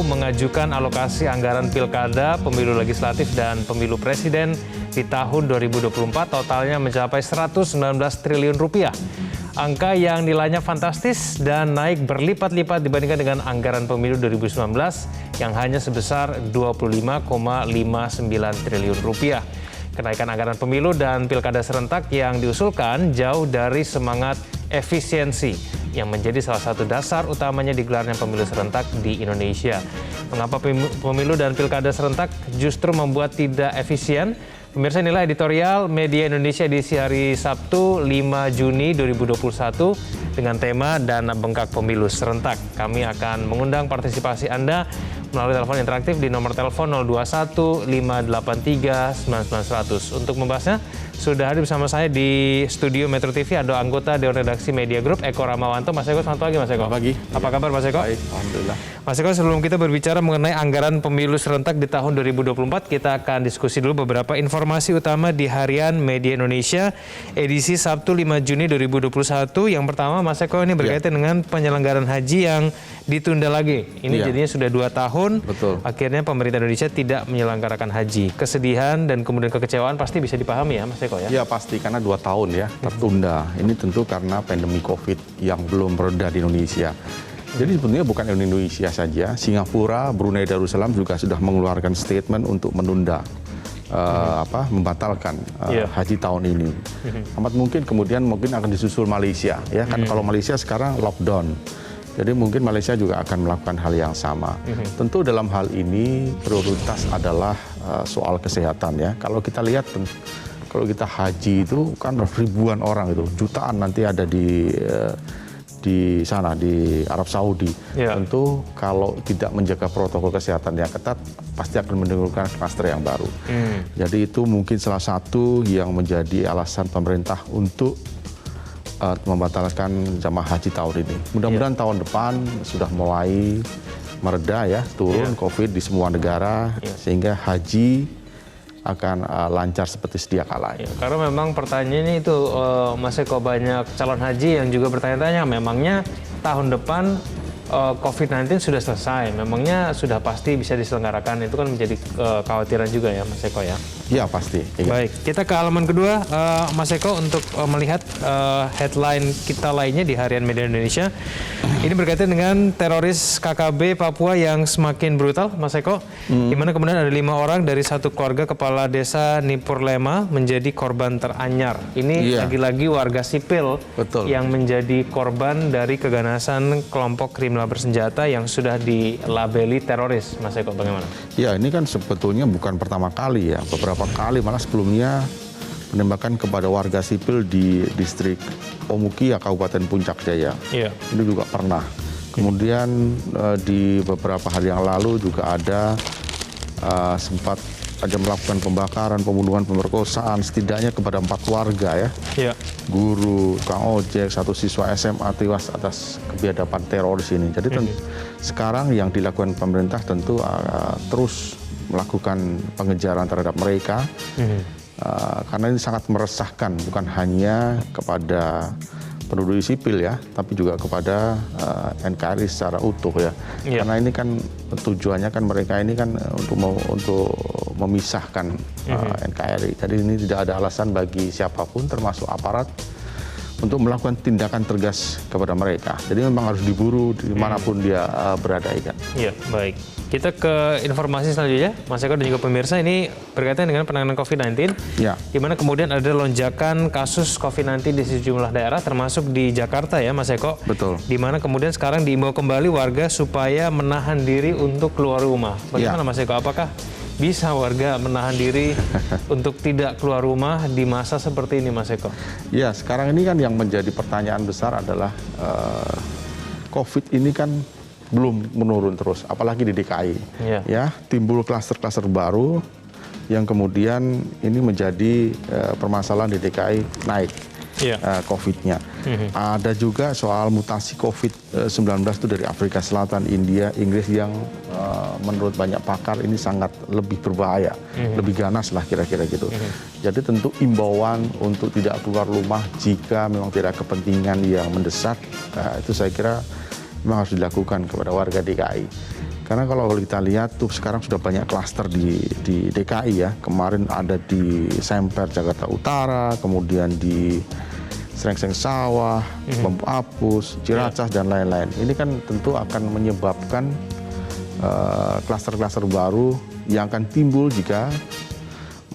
mengajukan alokasi anggaran pilkada, pemilu legislatif, dan pemilu presiden di tahun 2024 totalnya mencapai 119 triliun rupiah. Angka yang nilainya fantastis dan naik berlipat-lipat dibandingkan dengan anggaran pemilu 2019 yang hanya sebesar 25,59 triliun rupiah. Kenaikan anggaran pemilu dan pilkada serentak yang diusulkan jauh dari semangat efisiensi yang menjadi salah satu dasar utamanya digelarnya pemilu serentak di Indonesia. Mengapa pemilu dan pilkada serentak justru membuat tidak efisien? Pemirsa, inilah editorial Media Indonesia edisi hari Sabtu 5 Juni 2021 dengan tema Dana Bengkak Pemilu Serentak. Kami akan mengundang partisipasi Anda melalui telepon interaktif di nomor telepon 021 583 9900. Untuk membahasnya, sudah hadir bersama saya di studio Metro TV ada anggota Dewan Redaksi Media Group Eko Ramawanto. Mas Eko, selamat pagi Mas Eko. Selamat pagi. Apa kabar Mas Eko? Baik, alhamdulillah. Mas Eko, sebelum kita berbicara mengenai anggaran pemilu serentak di tahun 2024, kita akan diskusi dulu beberapa informasi utama di Harian Media Indonesia edisi Sabtu 5 Juni 2021. Yang pertama, Mas Eko, ini berkaitan dengan penyelenggaraan haji yang ditunda lagi. Ini jadinya sudah 2 tahun. Betul. Akhirnya pemerintah Indonesia tidak menyelenggarakan haji. Kesedihan dan kemudian kekecewaan pasti bisa dipahami ya Mas Eko ya? Ya pasti, karena 2 tahun ya tertunda. Ini tentu karena pandemi COVID yang belum mereda di Indonesia. Jadi sebetulnya bukan Indonesia saja, Singapura, Brunei Darussalam juga sudah mengeluarkan statement untuk menunda, membatalkan haji tahun ini. Amat mungkin kemudian akan disusul Malaysia, ya kan kalau Malaysia sekarang lockdown. Jadi mungkin Malaysia juga akan melakukan hal yang sama. Tentu dalam hal ini prioritas adalah soal kesehatan ya. Kalau kita lihat, kalau kita haji itu kan ribuan orang itu, jutaan nanti ada di sana di Arab Saudi. Tentu kalau tidak menjaga protokol kesehatan yang ketat pasti akan menimbulkan klaster yang baru. Jadi itu mungkin salah satu yang menjadi alasan pemerintah untuk membatalkan jamaah haji tahun ini. Mudah-mudahan tahun depan sudah mulai mereda ya, turun COVID di semua negara sehingga haji akan lancar seperti sedia kala. Karena memang pertanyaannya itu Mas Eko, banyak calon haji yang juga bertanya-tanya, memangnya tahun depan COVID-19 sudah selesai, memangnya sudah pasti bisa diselenggarakan, itu kan menjadi kekhawatiran juga ya Mas Eko ya? Iya pasti. Baik, kita ke halaman kedua Mas Eko untuk melihat headline kita lainnya di Harian Media Indonesia. Ini berkaitan dengan teroris KKB Papua yang semakin brutal, Mas Eko, di mana kemudian ada 5 orang dari satu keluarga kepala desa Nipurlema menjadi korban teranyar. Ini lagi-lagi warga sipil yang menjadi korban dari keganasan kelompok kriminal bersenjata yang sudah dilabeli teroris. Mas Eko, bagaimana? Ya, ini kan sebetulnya bukan pertama kali ya, beberapa kali malah sebelumnya penembakan kepada warga sipil di distrik Omukia, Kabupaten Puncak Jaya. Ini juga pernah. Kemudian di beberapa hari yang lalu juga ada sempat ada melakukan pembakaran, pembunuhan, pemerkosaan setidaknya kepada 4 warga ya. Guru, tukang ojek, 1 siswa SMA tewas atas kebiadaban teroris ini. Jadi sekarang yang dilakukan pemerintah tentu terus melakukan pengejaran terhadap mereka. Karena ini sangat meresahkan bukan hanya kepada penduduk sipil ya, tapi juga kepada NKRI secara utuh ya. Karena ini kan tujuannya kan mereka ini kan untuk memisahkan NKRI. Jadi ini tidak ada alasan bagi siapapun termasuk aparat untuk melakukan tindakan tegas kepada mereka. Jadi memang harus diburu dimanapun dia berada kan. Iya, baik. Kita ke informasi selanjutnya, Mas Eko dan juga pemirsa, ini berkaitan dengan penanganan COVID-19, di mana kemudian ada lonjakan kasus COVID-19 di sejumlah daerah, termasuk di Jakarta ya, Mas Eko. Betul. Di mana kemudian sekarang diimbau kembali warga supaya menahan diri untuk keluar rumah. Bagaimana Mas Eko? Apakah bisa warga menahan diri untuk tidak keluar rumah di masa seperti ini, Mas Eko? Ya, sekarang ini kan yang menjadi pertanyaan besar adalah COVID ini kan belum menurun terus, apalagi di DKI. Ya, timbul klaster-klaster baru yang kemudian ini menjadi permasalahan di DKI naik COVID-nya. Ada juga soal mutasi COVID-19 itu dari Afrika Selatan, India, Inggris yang menurut banyak pakar ini sangat lebih berbahaya, lebih ganas lah kira-kira gitu. Jadi tentu imbauan untuk tidak keluar rumah jika memang tidak kepentingan yang mendesak, itu saya kira memang harus dilakukan kepada warga DKI. Karena kalau kita lihat tuh sekarang sudah banyak klaster di DKI ya. Kemarin ada di Semper Jakarta Utara, kemudian di Srengseng Sawah, Bambu Apus, Ciracas dan lain-lain. Ini kan tentu akan menyebabkan klaster-klaster baru yang akan timbul jika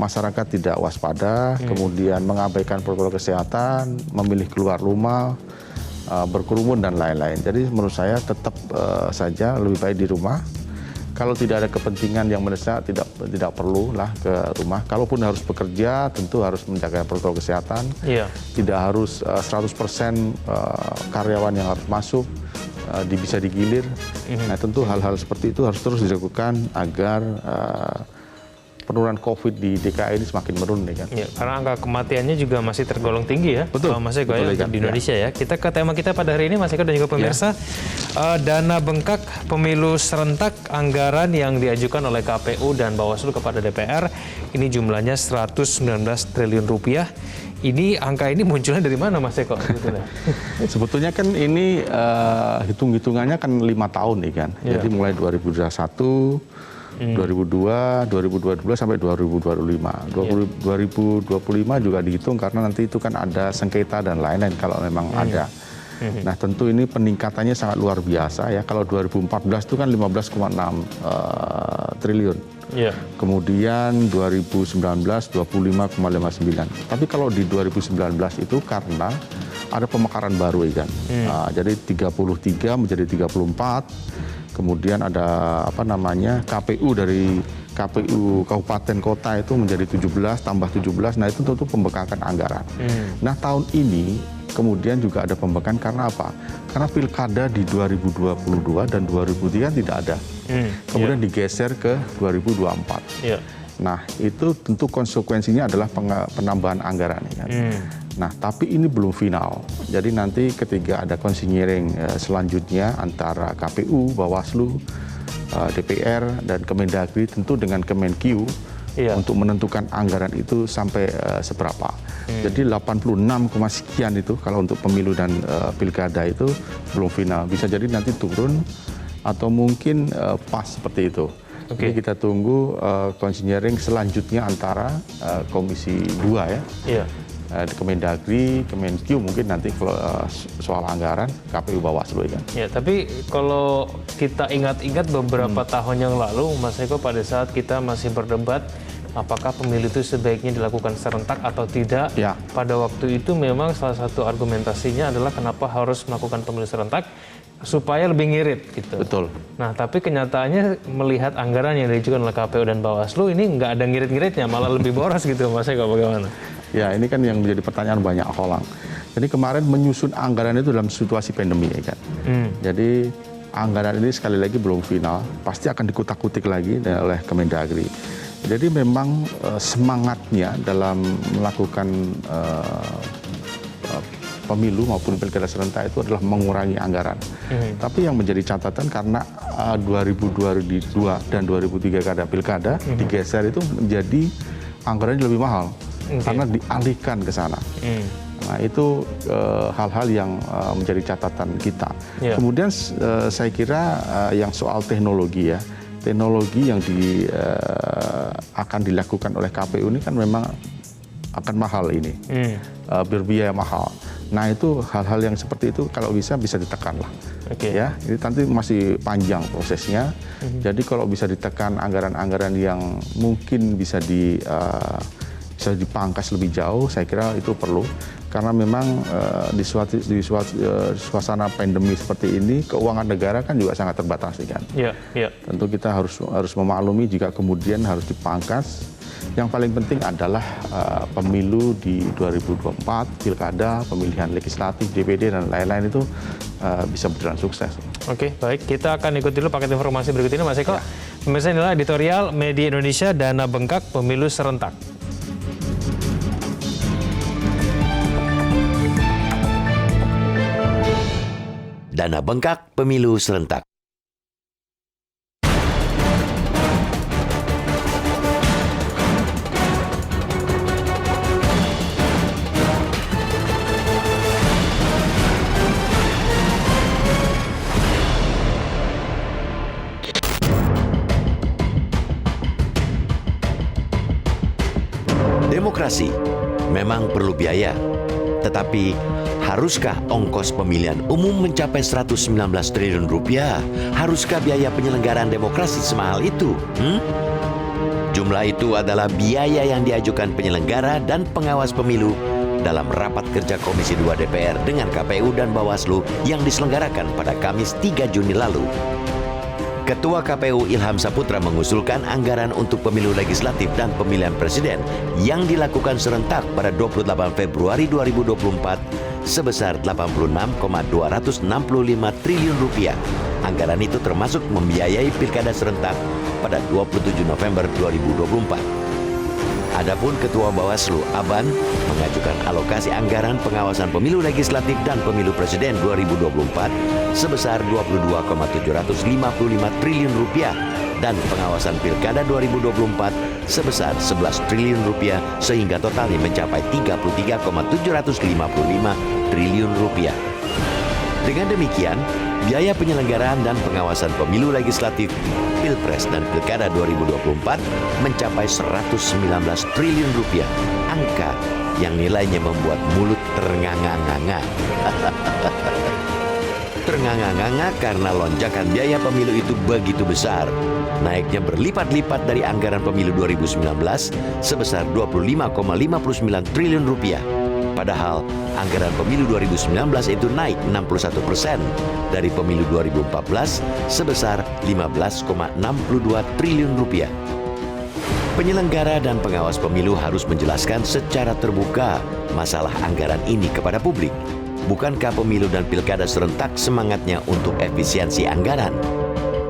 masyarakat tidak waspada, kemudian mengabaikan protokol kesehatan, memilih keluar rumah, berkerumun dan lain-lain. Jadi menurut saya tetap saja lebih baik di rumah. Kalau tidak ada kepentingan yang mendesak, tidak perlu lah ke rumah. Kalaupun harus bekerja, tentu harus menjaga protokol kesehatan. Iya. Tidak harus 100% karyawan yang harus masuk, bisa digilir. Nah tentu hal-hal seperti itu harus terus dilakukan agar penurunan COVID di DKI ini semakin menurun ya kan. Ya, karena angka kematiannya juga masih tergolong tinggi ya, betul, Mas Eko betul, ya, di Indonesia ya. Kita ke tema kita pada hari ini, Mas Eko dan juga pemirsa. Dana bengkak pemilu serentak anggaran yang diajukan oleh KPU dan Bawaslu kepada DPR, ini jumlahnya 119 triliun rupiah. Ini angka ini munculnya dari mana, Mas Eko? Sebetulnya kan ini hitung-hitungannya kan 5 tahun nih kan. Jadi mulai 2021, 2002, 2022 sampai 2025. 2025 juga dihitung karena nanti itu kan ada sengketa dan lain-lain kalau memang ada. Nah tentu ini peningkatannya sangat luar biasa ya. Kalau 2014 itu kan 15,6 triliun. Kemudian 2019 25,59. Tapi kalau di 2019 itu karena ada pemekaran baru ya kan. Jadi 33 menjadi 34. Kemudian ada KPU dari KPU kabupaten kota itu menjadi 17 tambah 17. Nah itu tentu pembengkakan anggaran. Nah tahun ini kemudian juga ada pembengkakan karena apa? Karena pilkada di 2022 dan 2023 tidak ada. Kemudian digeser ke 2024. Nah itu tentu konsekuensinya adalah penambahan anggaran. Ya kan? Nah, tapi ini belum final. Jadi nanti ketika ada konsinyering selanjutnya antara KPU, Bawaslu, DPR, dan Kemendagri tentu dengan Kemenkyu untuk menentukan anggaran itu sampai seberapa. Jadi 86, sekian itu kalau untuk pemilu dan pilkada itu belum final. Bisa jadi nanti turun atau mungkin pas seperti itu. Jadi kita tunggu konsinyering selanjutnya antara Komisi 2 ya. Kemendagri, Kemenkyu mungkin nanti kalau soal anggaran KPU Bawaslu kan. Ya, tapi kalau kita ingat-ingat beberapa tahun yang lalu, Mas Eko, pada saat kita masih berdebat apakah pemilu itu sebaiknya dilakukan serentak atau tidak, pada waktu itu memang salah satu argumentasinya adalah kenapa harus melakukan pemilu serentak supaya lebih ngirit gitu. Betul. Nah, tapi kenyataannya melihat anggaran yang diajukan oleh KPU dan Bawaslu ini nggak ada ngirit-ngiritnya, malah lebih boros gitu, Mas Eko, bagaimana? Ya, ini kan yang menjadi pertanyaan banyak orang. Jadi kemarin menyusun anggaran itu dalam situasi pandemi ya kan. Jadi anggaran ini sekali lagi belum final, pasti akan dikutak-kutik lagi oleh Kemendagri. Jadi memang semangatnya dalam melakukan pemilu maupun pilkada serentak itu adalah mengurangi anggaran. Tapi yang menjadi catatan karena 2022 dan 2003 kada pilkada digeser itu menjadi anggarannya lebih mahal. Karena dialihkan ke sana. Nah itu hal-hal yang menjadi catatan kita. Kemudian saya kira yang soal teknologi ya, teknologi yang akan dilakukan oleh KPU ini kan memang akan mahal ini, berbiaya mahal. Nah itu hal-hal yang seperti itu kalau bisa ditekan lah. Ya, ini nanti masih panjang prosesnya. Jadi kalau bisa ditekan anggaran-anggaran yang mungkin bisa dipangkas lebih jauh, saya kira itu perlu. Karena memang di suasana pandemi seperti ini, keuangan negara kan juga sangat terbatas kan. Tentu kita harus memaklumi jika kemudian harus dipangkas. Yang paling penting adalah pemilu di 2024, pilkada, pemilihan legislatif, DPD, dan lain-lain itu bisa berjalan sukses. Oke, baik. Kita akan ikut dulu paket informasi berikut ini, Mas Eko. Pemirsa, inilah editorial Media Indonesia, Dana Bengkak Pemilu Serentak. Dana bengkak pemilu serentak. demokrasi memang perlu biaya. Tetapi, haruskah ongkos pemilihan umum mencapai 119 triliun rupiah? Haruskah biaya penyelenggaraan demokrasi semahal itu? Jumlah itu adalah biaya yang diajukan penyelenggara dan pengawas pemilu dalam rapat kerja Komisi 2 DPR dengan KPU dan Bawaslu yang diselenggarakan pada Kamis 3 Juni lalu. Ketua KPU Ilham Saputra mengusulkan anggaran untuk pemilu legislatif dan pemilihan presiden yang dilakukan serentak pada 28 Februari 2024 sebesar 86,265 triliun rupiah. Anggaran itu termasuk membiayai pilkada serentak pada 27 November 2024. Adapun Ketua Bawaslu Aban mengajukan alokasi anggaran pengawasan pemilu legislatif dan pemilu presiden 2024 sebesar 22,755 triliun rupiah dan pengawasan pilkada 2024 sebesar 11 triliun rupiah sehingga totalnya mencapai 33,755 triliun rupiah. Dengan demikian, biaya penyelenggaraan dan pengawasan pemilu legislatif, Pilpres dan Pilkada 2024 mencapai 119 triliun rupiah, angka yang nilainya membuat mulut ternganga-nganga. Ternganga-nganga karena lonjakan biaya pemilu itu begitu besar. Naiknya berlipat-lipat dari anggaran pemilu 2019 sebesar 25,59 triliun rupiah. Padahal anggaran pemilu 2019 itu naik 61% dari pemilu 2014 sebesar 15,62 triliun rupiah. Penyelenggara dan pengawas pemilu harus menjelaskan secara terbuka masalah anggaran ini kepada publik. Bukankah pemilu dan pilkada serentak semangatnya untuk efisiensi anggaran?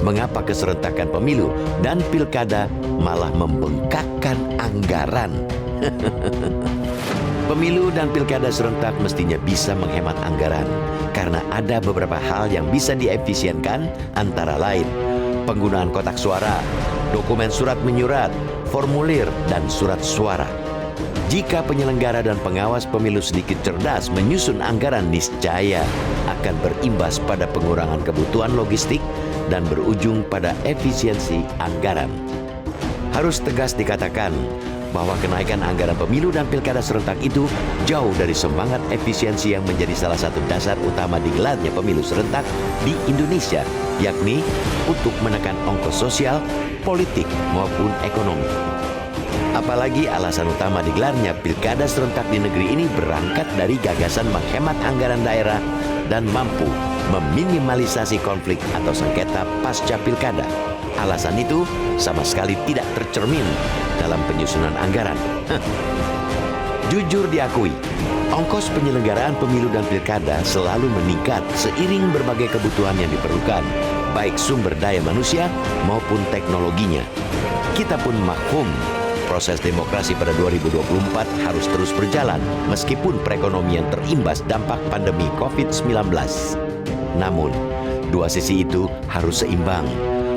Mengapa keserentakan pemilu dan pilkada malah membengkakkan anggaran? Pemilu dan pilkada serentak mestinya bisa menghemat anggaran karena ada beberapa hal yang bisa diefisienkan, antara lain penggunaan kotak suara, dokumen surat menyurat, formulir, dan surat suara. Jika penyelenggara dan pengawas pemilu sedikit cerdas menyusun anggaran, niscaya akan berimbas pada pengurangan kebutuhan logistik dan berujung pada efisiensi anggaran. Harus tegas dikatakan bahwa kenaikan anggaran pemilu dan pilkada serentak itu jauh dari semangat efisiensi yang menjadi salah satu dasar utama digelarnya pemilu serentak di Indonesia, yakni untuk menekan ongkos sosial, politik, maupun ekonomi. Apalagi alasan utama digelarnya pilkada serentak di negeri ini berangkat dari gagasan menghemat anggaran daerah dan mampu meminimalisasi konflik atau sengketa pasca pilkada. Alasan itu sama sekali tidak tercermin dalam penyusunan anggaran. Jujur diakui, ongkos penyelenggaraan pemilu dan pilkada selalu meningkat seiring berbagai kebutuhan yang diperlukan, baik sumber daya manusia maupun teknologinya. Kita pun maklum, proses demokrasi pada 2024 harus terus berjalan meskipun perekonomian terimbas dampak pandemi COVID-19. Namun, dua sisi itu harus seimbang.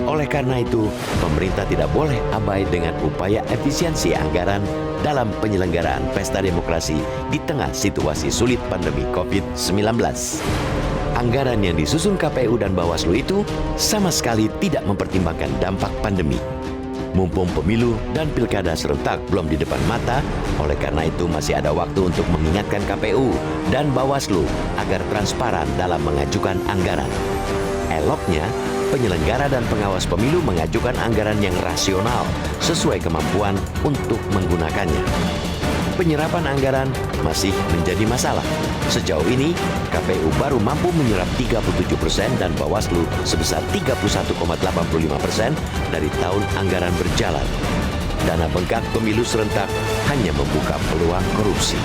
Oleh karena itu, pemerintah tidak boleh abai dengan upaya efisiensi anggaran dalam penyelenggaraan pesta demokrasi di tengah situasi sulit pandemi COVID-19. Anggaran yang disusun KPU dan Bawaslu itu sama sekali tidak mempertimbangkan dampak pandemi. Mumpung pemilu dan pilkada serentak belum di depan mata, oleh karena itu masih ada waktu untuk mengingatkan KPU dan Bawaslu agar transparan dalam mengajukan anggaran. Eloknya, penyelenggara dan pengawas pemilu mengajukan anggaran yang rasional sesuai kemampuan untuk menggunakannya. Penyerapan anggaran masih menjadi masalah. Sejauh ini, KPU baru mampu menyerap 37% dan Bawaslu sebesar 31,85% dari tahun anggaran berjalan. Dana bengkak pemilu serentak hanya membuka peluang korupsi.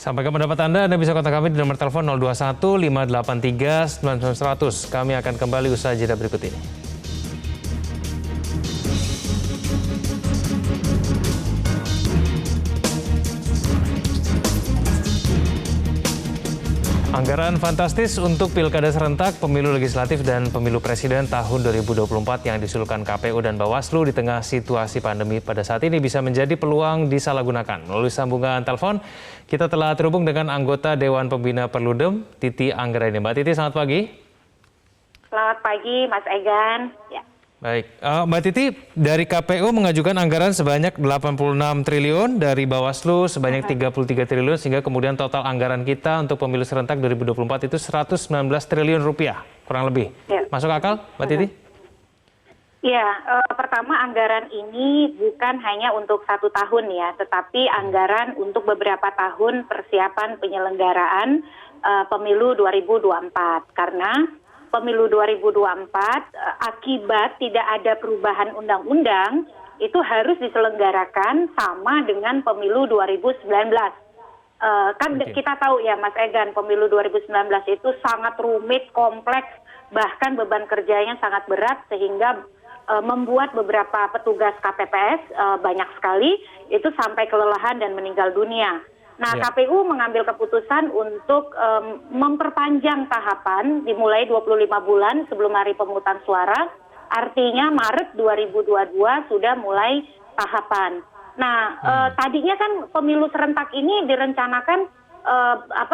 Sampaikan pendapat Anda bisa kontak kami di nomor telepon 021 583 9900. Kami akan kembali usai jeda berikut ini. Anggaran fantastis untuk Pilkada serentak, pemilu legislatif dan pemilu presiden tahun 2024 yang diusulkan KPU dan Bawaslu di tengah situasi pandemi pada saat ini bisa menjadi peluang disalahgunakan. Melalui sambungan telepon, kita telah terhubung dengan anggota Dewan Pembina Perludem, Titi Anggraini. Mbak Titi, selamat pagi. Selamat pagi, Mas Egan. Ya. Baik, Mbak Titi, dari KPU mengajukan anggaran sebanyak 86 triliun, dari Bawaslu sebanyak 33 triliun, sehingga kemudian total anggaran kita untuk pemilu serentak 2024 itu 119 triliun rupiah, kurang lebih. Ya. Masuk akal, Mbak Titi? Ya, pertama anggaran ini bukan hanya untuk 1 tahun ya, tetapi anggaran untuk beberapa tahun persiapan penyelenggaraan pemilu 2024. Karena pemilu 2024 akibat tidak ada perubahan undang-undang itu harus diselenggarakan sama dengan pemilu 2019. Kita tahu ya Mas Egan, pemilu 2019 itu sangat rumit, kompleks, bahkan beban kerjanya sangat berat sehingga membuat beberapa petugas KPPS banyak sekali itu sampai kelelahan dan meninggal dunia. Nah, KPU mengambil keputusan untuk memperpanjang tahapan dimulai 25 bulan sebelum hari pemungutan suara. Artinya Maret 2022 sudah mulai tahapan. Nah, tadinya kan pemilu serentak ini direncanakan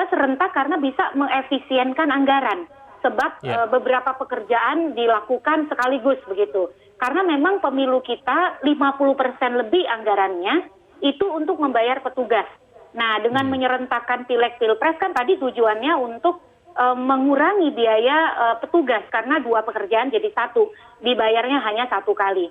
serentak karena bisa mengefisienkan anggaran. Sebab beberapa pekerjaan dilakukan sekaligus begitu. Karena memang pemilu kita 50% lebih anggarannya itu untuk membayar petugas. Nah, dengan menyerentakkan pileg pilpres kan tadi tujuannya untuk mengurangi biaya petugas karena 2 pekerjaan jadi 1, dibayarnya hanya 1 kali.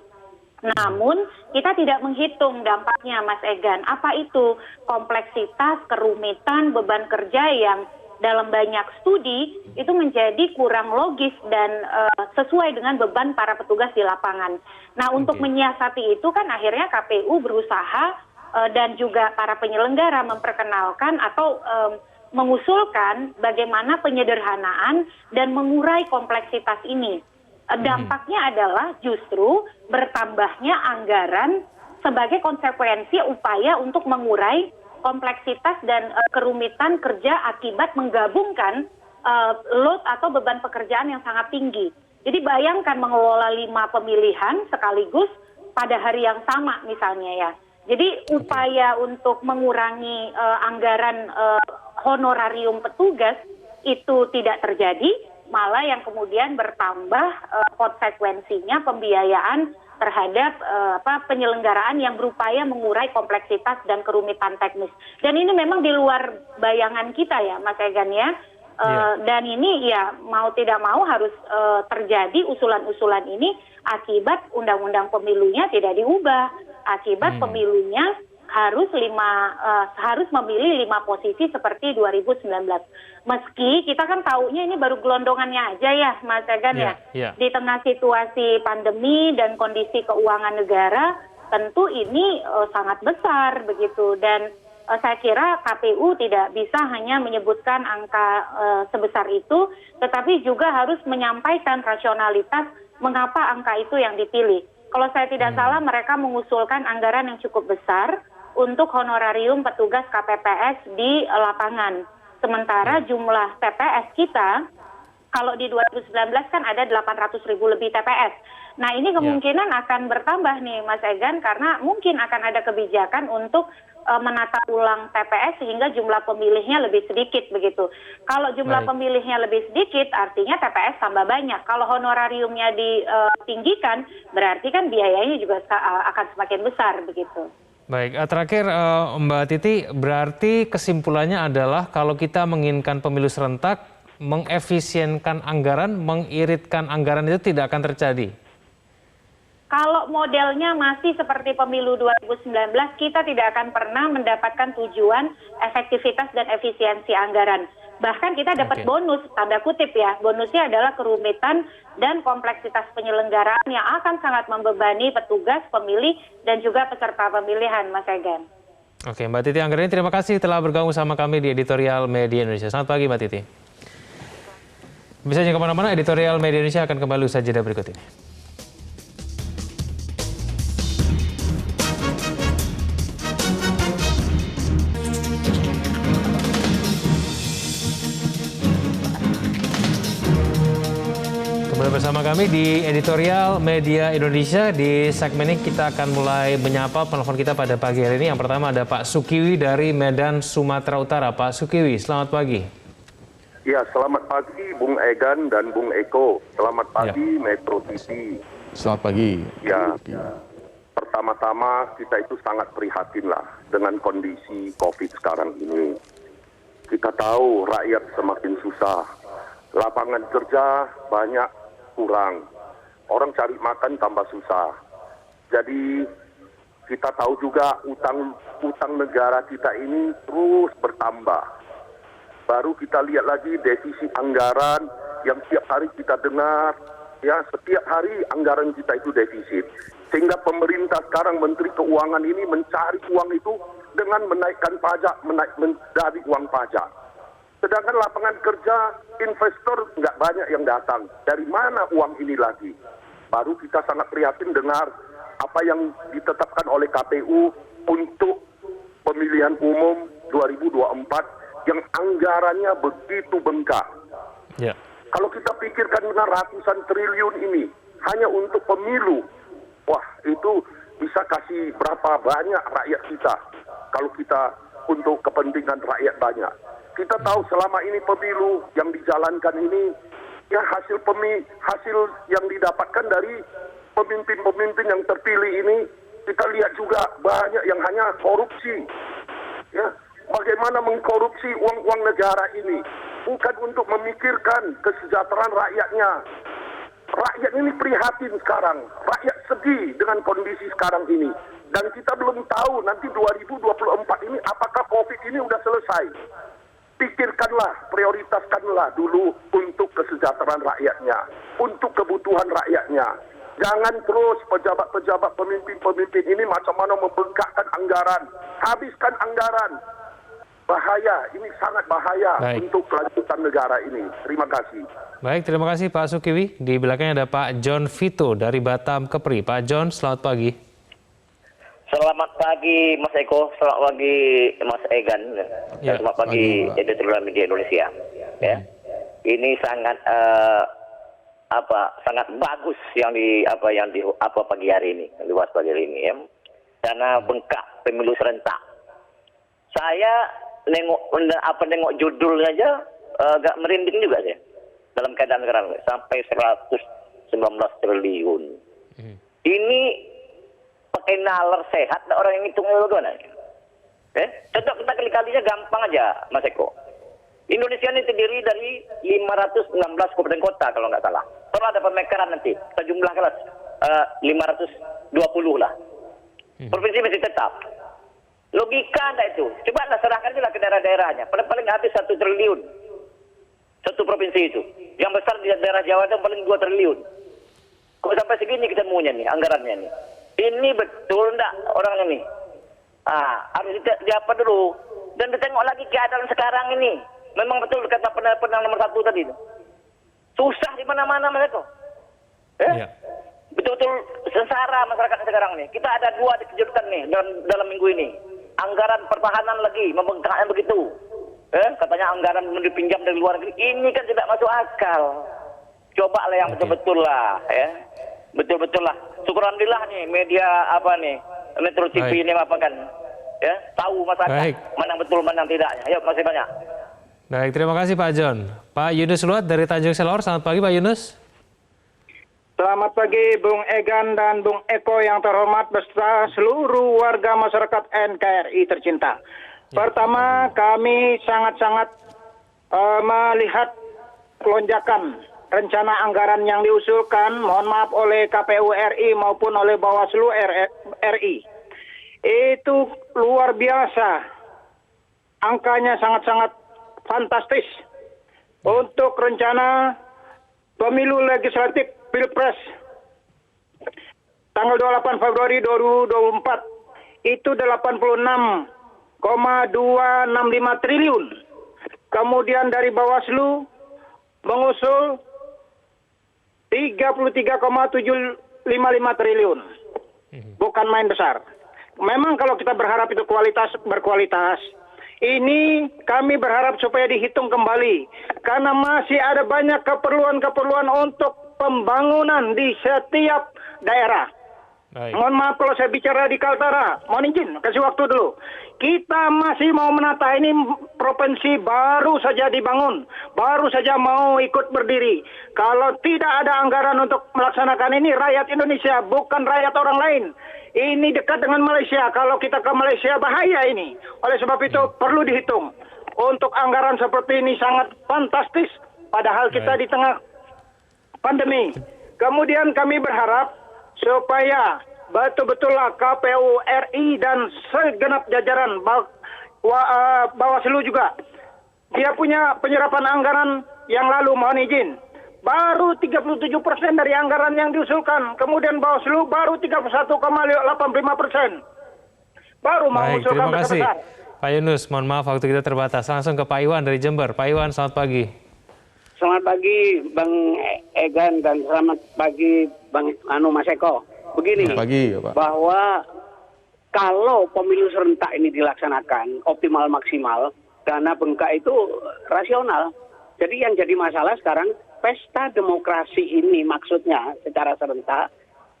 Namun kita tidak menghitung dampaknya, Mas Egan. Apa itu? Kompleksitas, kerumitan, beban kerja yang dalam banyak studi itu menjadi kurang logis dan sesuai dengan beban para petugas di lapangan. Nah, untuk menyiasati itu kan akhirnya KPU berusaha dan juga para penyelenggara memperkenalkan atau mengusulkan bagaimana penyederhanaan dan mengurai kompleksitas ini. Dampaknya adalah justru bertambahnya anggaran sebagai konsekuensi upaya untuk mengurai kompleksitas dan kerumitan kerja akibat menggabungkan load atau beban pekerjaan yang sangat tinggi. Jadi bayangkan mengelola 5 pemilihan sekaligus pada hari yang sama misalnya ya. Jadi upaya untuk mengurangi anggaran honorarium petugas itu tidak terjadi, malah yang kemudian bertambah konsekuensinya pembiayaan terhadap penyelenggaraan yang berupaya mengurai kompleksitas dan kerumitan teknis. Dan ini memang di luar bayangan kita ya, Mas Egan ya. Dan ini ya mau tidak mau harus terjadi usulan-usulan ini akibat undang-undang pemilunya tidak diubah. Akibat pemilunya harus memilih 5 posisi seperti 2019. Meski kita kan taunya ini baru gelondongannya aja ya, Mas Egan ya. Di tengah situasi pandemi dan kondisi keuangan negara, tentu ini sangat besar begitu. Dan saya kira KPU tidak bisa hanya menyebutkan angka sebesar itu, tetapi juga harus menyampaikan rasionalitas mengapa angka itu yang dipilih. Kalau saya tidak salah, mereka mengusulkan anggaran yang cukup besar untuk honorarium petugas KPPS di lapangan. Sementara jumlah TPS kita, kalau di 2019 kan ada 800.000 lebih TPS. Nah ini kemungkinan akan bertambah nih Mas Egan, karena mungkin akan ada kebijakan untuk menata ulang TPS sehingga jumlah pemilihnya lebih sedikit begitu. Kalau jumlah pemilihnya lebih sedikit artinya TPS tambah banyak. Kalau honorariumnya ditinggikan berarti kan biayanya juga akan semakin besar begitu. Baik, terakhir Mbak Titi, berarti kesimpulannya adalah kalau kita menginginkan pemilu serentak, mengefisienkan anggaran, mengiritkan anggaran itu tidak akan terjadi. Kalau modelnya masih seperti pemilu 2019, kita tidak akan pernah mendapatkan tujuan efektivitas dan efisiensi anggaran. Bahkan kita dapat bonus, tanda kutip ya, bonusnya adalah kerumitan dan kompleksitas penyelenggaraan yang akan sangat membebani petugas, pemilih, dan juga peserta pemilihan, Mas Egan. Oke, Mbak Titi Anggraini, terima kasih telah bergabung sama kami di Editorial Media Indonesia. Selamat pagi, Mbak Titi. Bisa jangan kemana-mana, Editorial Media Indonesia akan kembali usai jeda berikut ini. bersama kami di Editorial Media Indonesia. Di segmen ini kita akan mulai menyapa penelpon kita pada pagi hari ini. Yang pertama ada Pak Sukiwi dari Medan, Sumatera Utara. Pak Sukiwi, selamat pagi. Ya, selamat pagi Bung Egan dan Bung Eko. Selamat pagi Metro TV. Selamat pagi. Ya, pertama-tama kita itu sangat prihatin lah dengan kondisi COVID sekarang ini. Kita tahu rakyat semakin susah. Lapangan kerja banyak kurang, orang cari makan tambah susah. Jadi kita tahu juga utang negara kita ini terus bertambah. Baru kita lihat lagi defisit anggaran yang setiap hari kita dengar, ya setiap hari anggaran kita itu defisit. Sehingga pemerintah sekarang Menteri Keuangan ini mencari uang itu dengan menaikkan pajak, dari uang pajak. Sedangkan lapangan kerja investor nggak banyak yang datang. Dari mana uang ini lagi? Baru kita sangat prihatin dengar apa yang ditetapkan oleh KPU untuk pemilihan umum 2024 yang anggarannya begitu bengkak. Ya. Kalau kita pikirkan dengan ratusan triliun ini hanya untuk pemilu, wah itu bisa kasih berapa banyak rakyat kita kalau kita untuk kepentingan rakyat banyak. Kita tahu selama ini pemilu yang dijalankan ini, ya hasil yang didapatkan dari pemimpin-pemimpin yang terpilih ini, kita lihat juga banyak yang hanya korupsi. Ya, bagaimana mengkorupsi uang-uang negara ini, bukan untuk memikirkan kesejahteraan rakyatnya. Rakyat ini prihatin sekarang, rakyat sedih dengan kondisi sekarang ini. Dan kita belum tahu nanti 2024 ini apakah COVID ini udah selesai. Pikirkanlah, prioritaskanlah dulu untuk kesejahteraan rakyatnya, untuk kebutuhan rakyatnya. Jangan terus pejabat-pejabat pemimpin-pemimpin ini macam mana membengkakkan anggaran, habiskan anggaran. Bahaya, ini sangat bahaya untuk kelanjutan negara ini. Terima kasih. Baik, terima kasih Pak Sukiwi. Di belakangnya ada Pak John Vito dari Batam Kepri. Pak John, selamat pagi. Selamat pagi Mas Eko, selamat pagi Mas Egan, Ya, selamat pagi Editorial Media Indonesia. Ya, ini sangat sangat bagus yang di pagi hari ini, yang dibahas pagi hari ini ya. Karena bengkak pemilu serentak. Saya nengok judulnya aja agak merinding juga sih. Dalam keadaan sekarang sampai 119 triliun. Ini pakai nalar sehat, orang yang hitung itu gimana? Contoh kita kali-kalinya gampang aja, Mas Eko. Indonesia ini terdiri dari 516 kabupaten kota kalau nggak salah. Kalau ada pemekaran nanti, kita jumlahkan 520 lah. Provinsi masih tetap. Logika anda itu. Coba anda serahkan aja ke daerah-daerahnya. Paling habis 1 triliun. Satu provinsi itu. Yang besar di daerah Jawa itu paling 2 triliun. Kok sampai segini ketemunya nih, anggarannya nih. Ini betul enggak orang ini? Harus diapa dulu. Dan ditengok lagi keadaan sekarang ini. Memang betul kata penang nomor 1 tadi. Susah di mana-mana mereka. Betul-betul sengsara masyarakat sekarang nih. Kita ada 2 kejutan nih dalam minggu ini. Anggaran pertahanan lagi membengkaknya begitu. Katanya anggaran dipinjam dari luar negeri. Ini kan tidak masuk akal. Coba lah yang betul-betul lah. Betul-betul lah. Syukur alhamdulillah nih media Metro TV ini kan tahu masyarakat mana betul mana tidaknya. Ayo, masih banyak. Baik, terima kasih Pak John. Pak Yunus Luat dari Tanjung Selor, selamat pagi Pak Yunus. Selamat pagi Bung Egan dan Bung Eko yang terhormat beserta seluruh warga masyarakat NKRI tercinta. Pertama, kami sangat-sangat melihat lonjakan rencana anggaran yang diusulkan, mohon maaf, oleh KPU RI maupun oleh Bawaslu RI. Itu luar biasa. Angkanya sangat-sangat fantastis. Untuk rencana pemilu legislatif Pilpres tanggal 28 Februari 2024 itu 86,265 triliun. Kemudian dari Bawaslu mengusul 33,755 triliun. Bukan main besar. Memang kalau kita berharap itu berkualitas. Ini kami berharap supaya dihitung kembali. Karena masih ada banyak keperluan-keperluan untuk pembangunan di setiap daerah. Baik. Mohon maaf kalau saya bicara di Kaltara, mohon izin, kasih waktu dulu. Kita masih mau menata, ini provinsi baru saja dibangun, baru saja mau ikut berdiri. Kalau tidak ada anggaran untuk melaksanakan ini, rakyat Indonesia, bukan rakyat orang lain. Ini dekat dengan Malaysia, kalau kita ke Malaysia bahaya ini. Oleh sebab itu perlu dihitung. Untuk anggaran seperti ini sangat fantastis, padahal kita di tengah pandemi. Kemudian kami berharap supaya betul-betullah KPU RI dan segenap jajaran Bawaslu juga, dia punya penyerapan anggaran yang lalu, mohon izin, baru 37% dari anggaran yang diusulkan. Kemudian Bawaslu baru 31,85%. Baru mengusulkan terima kasih. besar. Pak Yunus, mohon maaf waktu kita terbatas. Langsung ke Pak Iwan dari Jember. Pak Iwan, selamat pagi. Selamat pagi Bang Egan dan selamat pagi Bang Mas Eko. Begini, Pagi, Pak. bahwa kalau pemilu serentak ini dilaksanakan optimal maksimal, dana bengkak itu rasional. Jadi yang jadi masalah sekarang pesta demokrasi ini maksudnya secara serentak,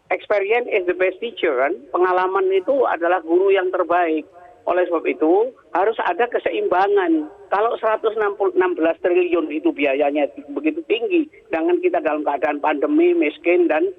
experience is the best teacher kan, pengalaman itu adalah guru yang terbaik. Oleh sebab itu harus ada keseimbangan. Kalau 116 triliun itu biayanya begitu tinggi, dengan kita dalam keadaan pandemi, miskin dan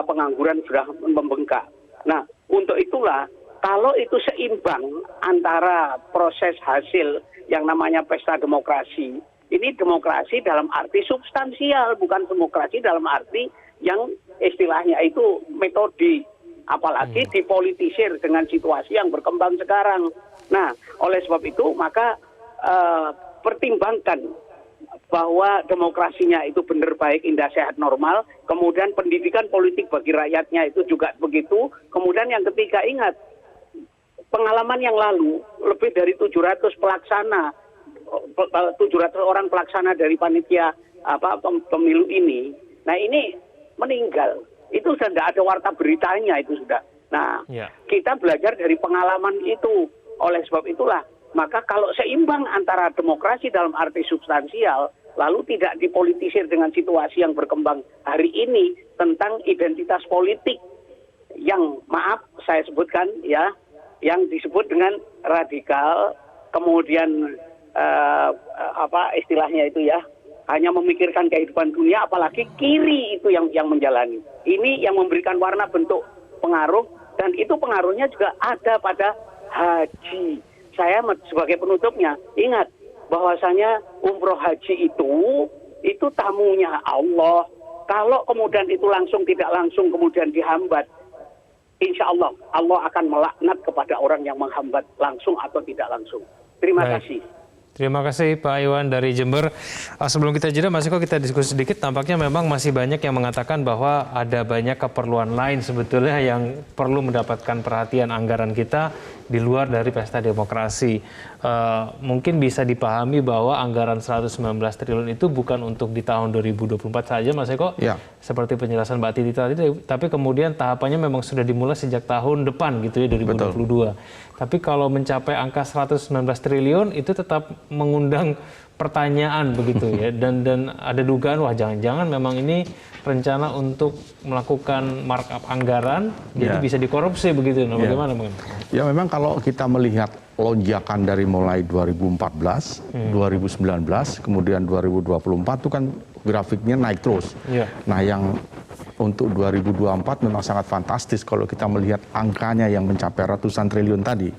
pengangguran sudah membengkak. Nah, untuk itulah kalau itu seimbang antara proses hasil yang namanya pesta demokrasi, ini demokrasi dalam arti substansial, bukan demokrasi dalam arti yang istilahnya itu metode. Apalagi dipolitisir dengan situasi yang berkembang sekarang. Nah, oleh sebab itu maka pertimbangkan bahwa demokrasinya itu benar baik, indah, sehat, normal. Kemudian pendidikan politik bagi rakyatnya itu juga begitu. Kemudian yang ketiga, ingat pengalaman yang lalu lebih dari 700 pelaksana, 700 orang pelaksana dari panitia pemilu ini. Nah ini meninggal. Itu sudah tidak ada warta beritanya itu sudah. Nah, kita belajar dari pengalaman itu. Oleh sebab itulah, maka kalau seimbang antara demokrasi dalam arti substansial, lalu tidak dipolitisir dengan situasi yang berkembang hari ini tentang identitas politik yang maaf saya sebutkan ya, yang disebut dengan radikal, kemudian istilahnya itu ya, hanya memikirkan kehidupan dunia, apalagi kiri itu yang menjalani. Ini yang memberikan warna bentuk pengaruh, dan itu pengaruhnya juga ada pada haji. Saya sebagai penutupnya, ingat bahwasanya umroh haji itu tamunya Allah. Kalau kemudian itu langsung tidak langsung kemudian dihambat, insya Allah Allah akan melaknat kepada orang yang menghambat langsung atau tidak langsung. Terima kasih. Terima kasih Pak Iwan dari Jember. Sebelum kita jeda, Mas Eko, kita diskusi sedikit. Tampaknya memang masih banyak yang mengatakan bahwa ada banyak keperluan lain sebetulnya yang perlu mendapatkan perhatian anggaran kita di luar dari pesta demokrasi. Mungkin bisa dipahami bahwa anggaran 119 triliun itu bukan untuk di tahun 2024 saja, Mas Eko. Ya. Seperti penjelasan Mbak Titi tadi, tapi kemudian tahapannya memang sudah dimulai sejak tahun depan gitu ya, 2022. Betul. Tapi kalau mencapai angka 119 triliun itu tetap mengundang pertanyaan begitu ya, dan ada dugaan wah jangan-jangan memang ini rencana untuk melakukan markup anggaran jadi bisa dikorupsi begitu. Nah, bagaimana Bang? Ya memang kalau kita melihat lonjakan dari mulai 2014, 2019, kemudian 2024 itu kan grafiknya naik terus. Nah yang untuk 2024 memang sangat fantastis kalau kita melihat angkanya yang mencapai ratusan triliun tadi.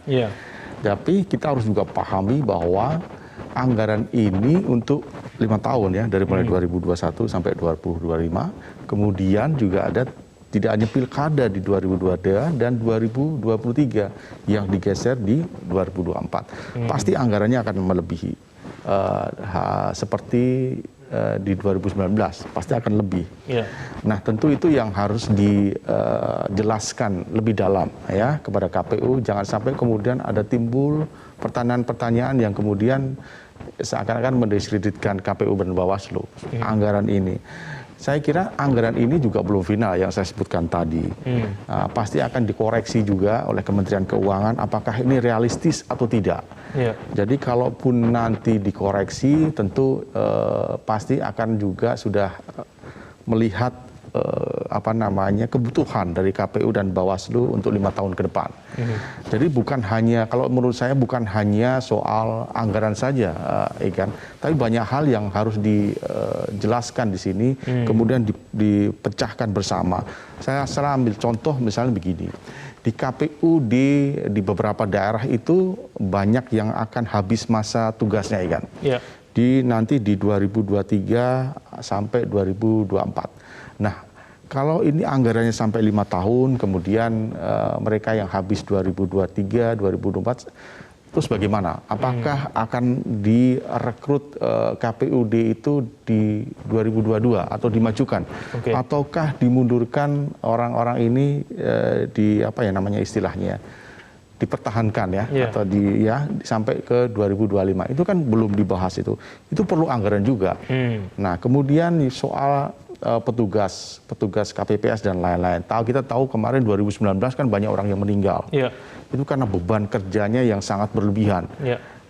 Tapi kita harus juga pahami bahwa anggaran ini untuk 5 tahun ya, dari mulai 2021 sampai 2025. Kemudian juga ada tidak hanya pilkada di 2022 dan 2023 yang digeser di 2024. Pasti anggarannya akan melebihi seperti di 2019, pasti akan lebih. Nah tentu itu yang harus dijelaskan lebih dalam ya kepada KPU. Jangan sampai kemudian ada timbul pertanyaan-pertanyaan yang kemudian seakan-akan mendiskreditkan KPU dan Bawaslu. Anggaran ini, saya kira anggaran ini juga belum final yang saya sebutkan tadi. Pasti akan dikoreksi juga oleh Kementerian Keuangan apakah ini realistis atau tidak. Jadi kalaupun nanti dikoreksi tentu pasti akan juga sudah melihat kebutuhan dari KPU dan Bawaslu untuk 5 tahun ke depan. Jadi bukan hanya, kalau menurut saya bukan hanya soal anggaran saja, Egan, tapi banyak hal yang harus dijelaskan di sini, kemudian dipecahkan bersama. Saya ambil contoh misalnya begini. Di KPU di beberapa daerah itu banyak yang akan habis masa tugasnya, Egan. Yeah. Nanti di 2023 sampai 2024. Nah, kalau ini anggarannya sampai 5 tahun, kemudian mereka yang habis 2023, 2024, terus bagaimana? Apakah akan direkrut KPUD itu di 2022 atau dimajukan? Ataukah dimundurkan orang-orang ini dipertahankan atau sampai ke 2025? Itu kan belum dibahas itu perlu anggaran juga. Nah, kemudian soal petugas KPPS dan lain-lain. Kita tahu kemarin 2019 kan banyak orang yang meninggal. Itu karena beban kerjanya yang sangat berlebihan.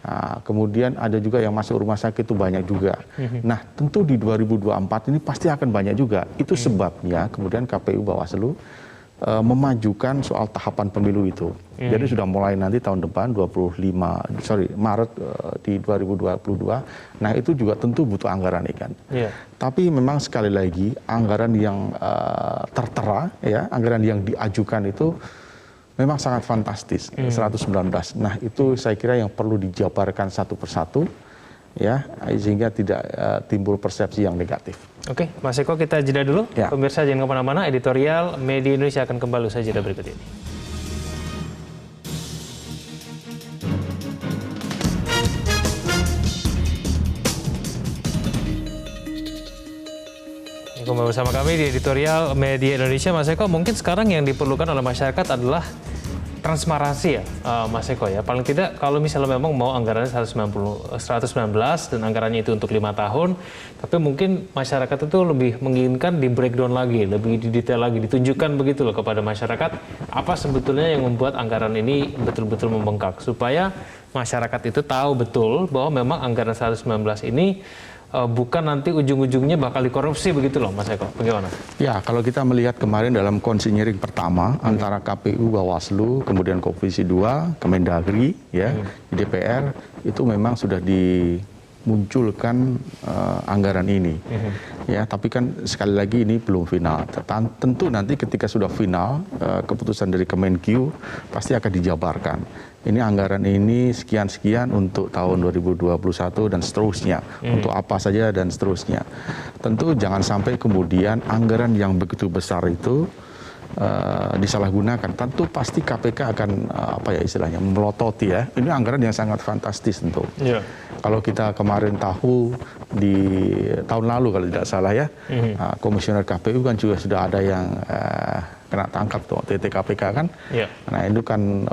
Nah, kemudian ada juga yang masuk rumah sakit itu banyak juga. Nah, tentu di 2024 ini pasti akan banyak juga. Itu sebabnya kemudian KPU Bawaslu memajukan soal tahapan pemilu itu. Jadi sudah mulai nanti tahun depan Maret di 2022. Nah, itu juga tentu butuh anggaran, kan. Tapi memang sekali lagi anggaran yang tertera, anggaran yang diajukan itu memang sangat fantastis, 119. Nah, itu saya kira yang perlu dijabarkan satu persatu, sehingga tidak timbul persepsi yang negatif. Oke, Mas Eko, kita jeda dulu. Pemirsa jangan kemana-mana, editorial Media Indonesia akan kembali usai jeda berikut ini. Kembali bersama kami di editorial Media Indonesia. Mas Eko, mungkin sekarang yang diperlukan oleh masyarakat adalah transparansi, Mas Eko, ya. Paling tidak kalau misalnya memang mau anggarannya 119 dan anggarannya itu untuk 5 tahun, tapi mungkin masyarakat itu lebih menginginkan di breakdown lagi, lebih detail lagi, ditunjukkan begitu loh kepada masyarakat apa sebetulnya yang membuat anggaran ini betul-betul membengkak, supaya masyarakat itu tahu betul bahwa memang anggaran 119 ini bukan nanti ujung-ujungnya bakal dikorupsi begitu loh, Mas Eko. Bagaimana? Ya, kalau kita melihat kemarin dalam konsinyering pertama antara KPU, Bawaslu, kemudian Komisi 2, Kemendagri, di DPR, itu memang sudah dimunculkan anggaran ini. Tapi kan sekali lagi ini belum final. Tentu nanti ketika sudah final, keputusan dari Kemenkyu pasti akan dijabarkan. Ini anggaran ini sekian-sekian untuk tahun 2021 dan seterusnya. Untuk apa saja dan seterusnya. Tentu jangan sampai kemudian anggaran yang begitu besar itu disalahgunakan. Tentu pasti KPK akan melototi, ya. Ini anggaran yang sangat fantastis tentu. Kalau kita kemarin tahu di tahun lalu kalau tidak salah, komisioner KPU kan juga sudah ada yang kena tangkap tuh, TTKPK kan. Nah, itu kan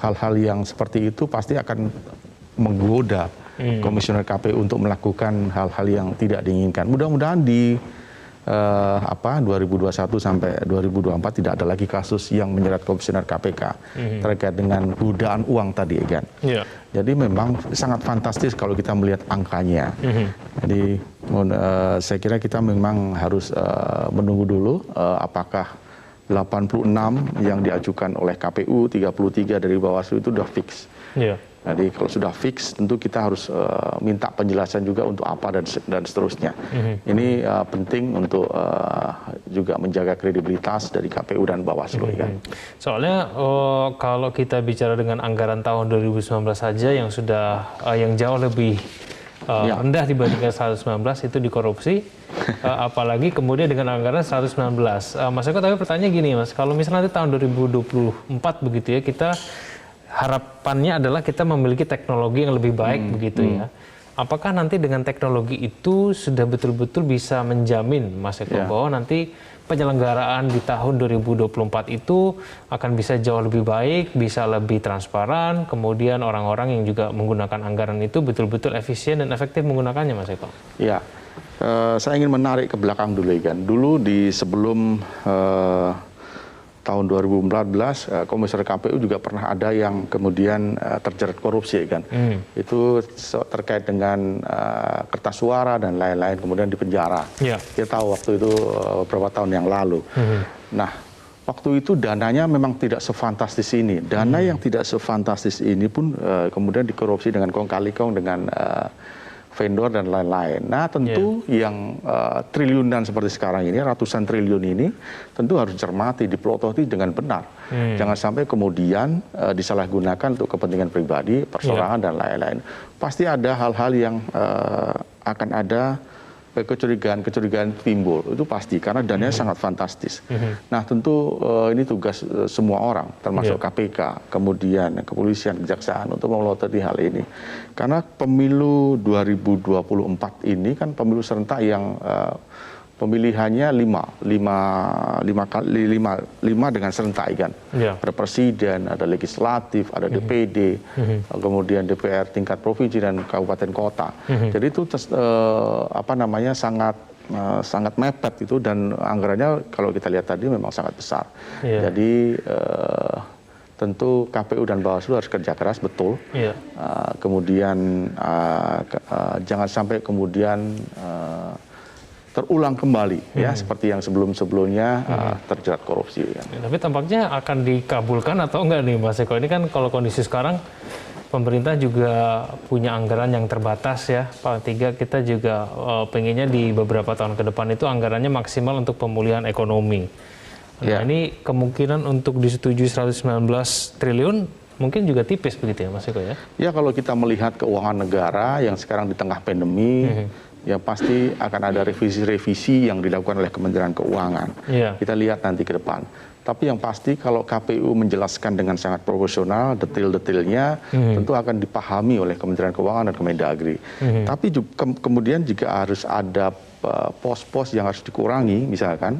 hal-hal yang seperti itu pasti akan menggoda komisioner KPU untuk melakukan hal-hal yang tidak diinginkan. Mudah-mudahan di 2021 sampai 2024 tidak ada lagi kasus yang menjerat komisioner KPK terkait dengan godaan uang tadi, kan. Jadi memang sangat fantastis kalau kita melihat angkanya. Jadi saya kira kita memang harus menunggu dulu apakah 86 yang diajukan oleh KPU, 33 dari Bawaslu itu sudah fix. Jadi kalau sudah fix, tentu kita harus minta penjelasan juga untuk apa dan seterusnya. Ini penting untuk juga menjaga kredibilitas dari KPU dan Bawaslu. Soalnya kalau kita bicara dengan anggaran tahun 2019 saja yang sudah yang jauh lebih rendah dibandingkan 119 itu dikorupsi, apalagi kemudian dengan anggaran 119. Mas Eko, tapi pertanyaan gini, Mas, kalau misalnya nanti tahun 2024 begitu ya, kita harapannya adalah kita memiliki teknologi yang lebih baik begitu ya. Apakah nanti dengan teknologi itu sudah betul-betul bisa menjamin, Mas Eko, bahwa nanti penyelenggaraan di tahun 2024 itu akan bisa jauh lebih baik, bisa lebih transparan, kemudian orang-orang yang juga menggunakan anggaran itu betul-betul efisien dan efektif menggunakannya, Mas Eko? Ya, saya ingin menarik ke belakang dulu, kan. Dulu di sebelum tahun 2014 komisioner KPU juga pernah ada yang kemudian terjerat korupsi kan. Itu terkait dengan kertas suara dan lain-lain kemudian dipenjara. Kita tahu waktu itu beberapa tahun yang lalu. Nah, waktu itu dananya memang tidak sefantastis ini. Dana yang tidak sefantastis ini pun kemudian dikorupsi dengan kong kali kong dengan vendor dan lain-lain. Nah, tentu yang triliunan seperti sekarang ini, ratusan triliun ini, tentu harus dicermati, dipelototi dengan benar. Jangan sampai kemudian disalahgunakan untuk kepentingan pribadi, persorangan dan lain-lain. Pasti ada hal-hal yang akan ada kecurigaan timbul, itu pasti karena dananya sangat fantastis. Nah, tentu ini tugas semua orang, termasuk KPK, kemudian kepolisian, kejaksaan untuk melototi hal ini. Karena pemilu 2024 ini kan pemilu serentak yang pemilihannya lima dengan serentak kan. Ada presiden, ada legislatif, ada DPD, kemudian DPR tingkat provinsi dan kabupaten kota. Jadi itu sangat mepet itu dan anggarannya kalau kita lihat tadi memang sangat besar. Jadi tentu KPU dan Bawaslu harus kerja keras betul. Kemudian jangan sampai kemudian terulang kembali ya seperti yang sebelum-sebelumnya terjerat korupsi. Ya. Tapi tampaknya akan dikabulkan atau enggak nih Mas Eko? Ini kan kalau kondisi sekarang pemerintah juga punya anggaran yang terbatas ya. Paling tiga kita juga pengennya di beberapa tahun ke depan itu anggarannya maksimal untuk pemulihan ekonomi. Nah, ini kemungkinan untuk disetujui 119 triliun mungkin juga tipis begitu ya Mas Eko ya? Ya, kalau kita melihat keuangan negara yang sekarang di tengah pandemi, ya pasti akan ada revisi-revisi yang dilakukan oleh Kementerian Keuangan. Kita lihat nanti ke depan. Tapi yang pasti kalau KPU menjelaskan dengan sangat profesional, detail-detailnya tentu akan dipahami oleh Kementerian Keuangan dan Kemendagri. Tapi kemudian juga harus ada pos-pos yang harus dikurangi, misalkan.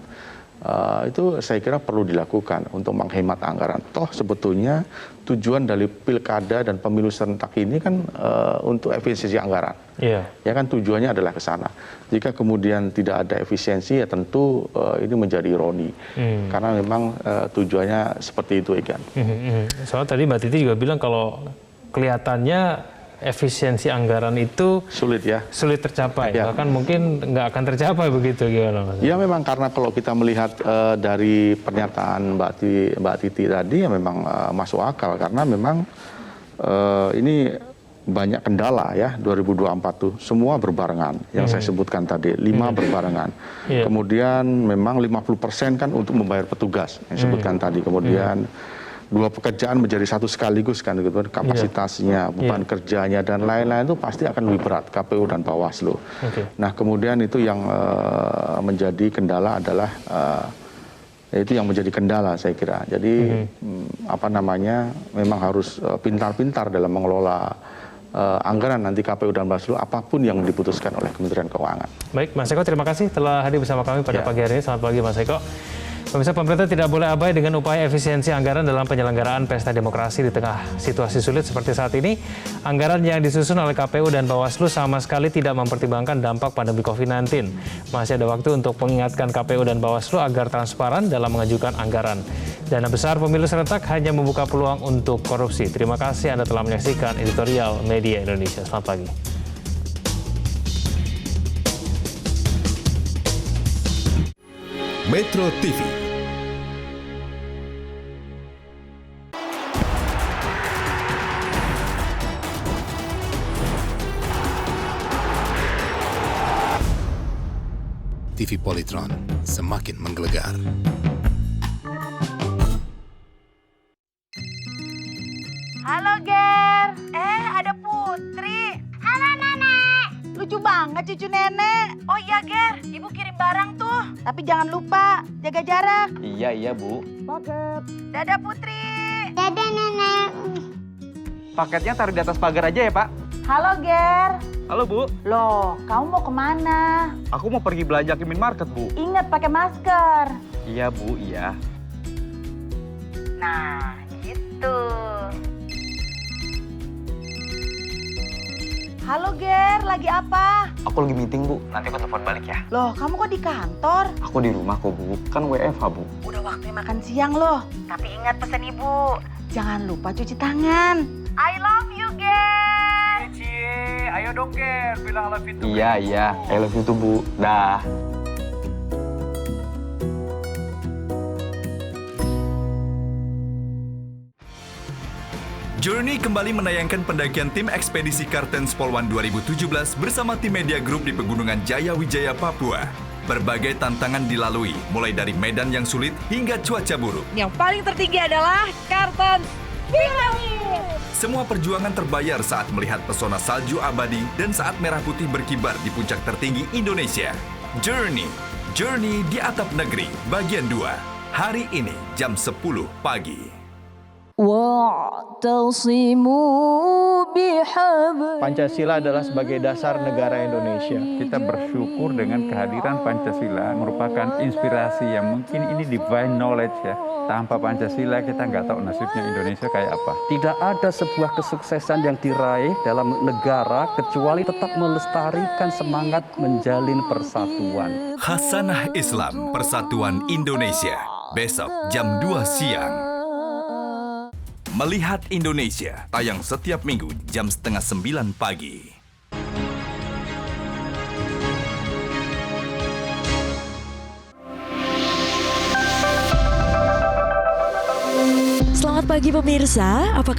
Itu saya kira perlu dilakukan untuk menghemat anggaran. Toh sebetulnya tujuan dari pilkada dan pemilu serentak ini kan untuk efisiensi anggaran. Ya kan tujuannya adalah ke sana. Jika kemudian tidak ada efisiensi ya tentu ini menjadi ironi. Karena memang tujuannya seperti itu, Egan. Soalnya tadi Mbak Titi juga bilang kalau kelihatannya efisiensi anggaran itu sulit tercapai, bahkan mungkin nggak akan tercapai begitu, gimana Mas? Ya memang karena kalau kita melihat dari pernyataan Mbak Titi tadi ya memang masuk akal karena memang ini banyak kendala ya 2024 tuh semua berbarengan yang saya sebutkan tadi 5 berbarengan. Kemudian memang 50% kan untuk membayar petugas yang sebutkan tadi, kemudian 2 pekerjaan menjadi satu sekaligus kan gitu, kapasitasnya, beban kerjanya dan lain-lain itu pasti akan lebih berat KPU dan Bawaslu. Nah, kemudian itu yang menjadi kendala adalah itu yang menjadi kendala saya kira. Jadi memang harus pintar-pintar dalam mengelola anggaran nanti KPU dan Bawaslu apapun yang diputuskan oleh Kementerian Keuangan. Baik, Mas Eko, terima kasih telah hadir bersama kami pada pagi hari ini. Selamat pagi Mas Eko. Pemirsa, pemerintah tidak boleh abai dengan upaya efisiensi anggaran dalam penyelenggaraan pesta demokrasi di tengah situasi sulit seperti saat ini. Anggaran yang disusun oleh KPU dan Bawaslu sama sekali tidak mempertimbangkan dampak pandemi COVID-19. Masih ada waktu untuk mengingatkan KPU dan Bawaslu agar transparan dalam mengajukan anggaran. Dana besar pemilu serentak hanya membuka peluang untuk korupsi. Terima kasih Anda telah menyaksikan Editorial Media Indonesia. Selamat pagi. Metro TV. TV Polytron semakin menggelegar. Halo Ger, ada Putri. Halo Nenek. Lucu banget cucu nenek. Oh iya Ger, ibu kirim barang tuh. Tapi jangan lupa jaga jarak. Iya Bu. Paket. Dadah Putri. Dadah Nenek. Paketnya taruh di atas pagar aja ya Pak. Halo Ger. Halo Bu. Loh, kamu mau kemana? Aku mau pergi belanja ke minimarket Bu. Ingat pakai masker. Iya Bu, iya. Nah, gitu. Halo Ger, lagi apa? Aku lagi meeting, Bu. Nanti aku telepon balik ya. Loh, kamu kok di kantor? Aku di rumah kok, Bu. Kan WFH, Bu. Udah waktunya makan siang loh. Tapi ingat pesan ibu, jangan lupa cuci tangan. I love you, Ger. Cie, ayo dong, Ger. Bilang I love you to Iya. I love you too, Bu. Dah. Journey kembali menayangkan pendakian tim ekspedisi Kartens Polwan 2017 bersama tim Media Group di Pegunungan Jaya Wijaya, Papua. Berbagai tantangan dilalui, mulai dari medan yang sulit hingga cuaca buruk. Yang paling tertinggi adalah Kartens Piramid. Semua perjuangan terbayar saat melihat pesona salju abadi dan saat merah putih berkibar di puncak tertinggi Indonesia. Journey di Atap Negeri, bagian 2. Hari ini jam 10 pagi. Pancasila adalah sebagai dasar negara Indonesia. Kita bersyukur dengan kehadiran Pancasila, merupakan inspirasi yang mungkin ini divine knowledge ya. Tanpa Pancasila kita nggak tahu nasibnya Indonesia kayak apa. Tidak ada sebuah kesuksesan yang diraih dalam negara kecuali tetap melestarikan semangat menjalin persatuan. Khasanah Islam Persatuan Indonesia, besok jam 2 siang. Melihat Indonesia, tayang setiap minggu jam 8:30 pagi. Selamat pagi pemirsa, apa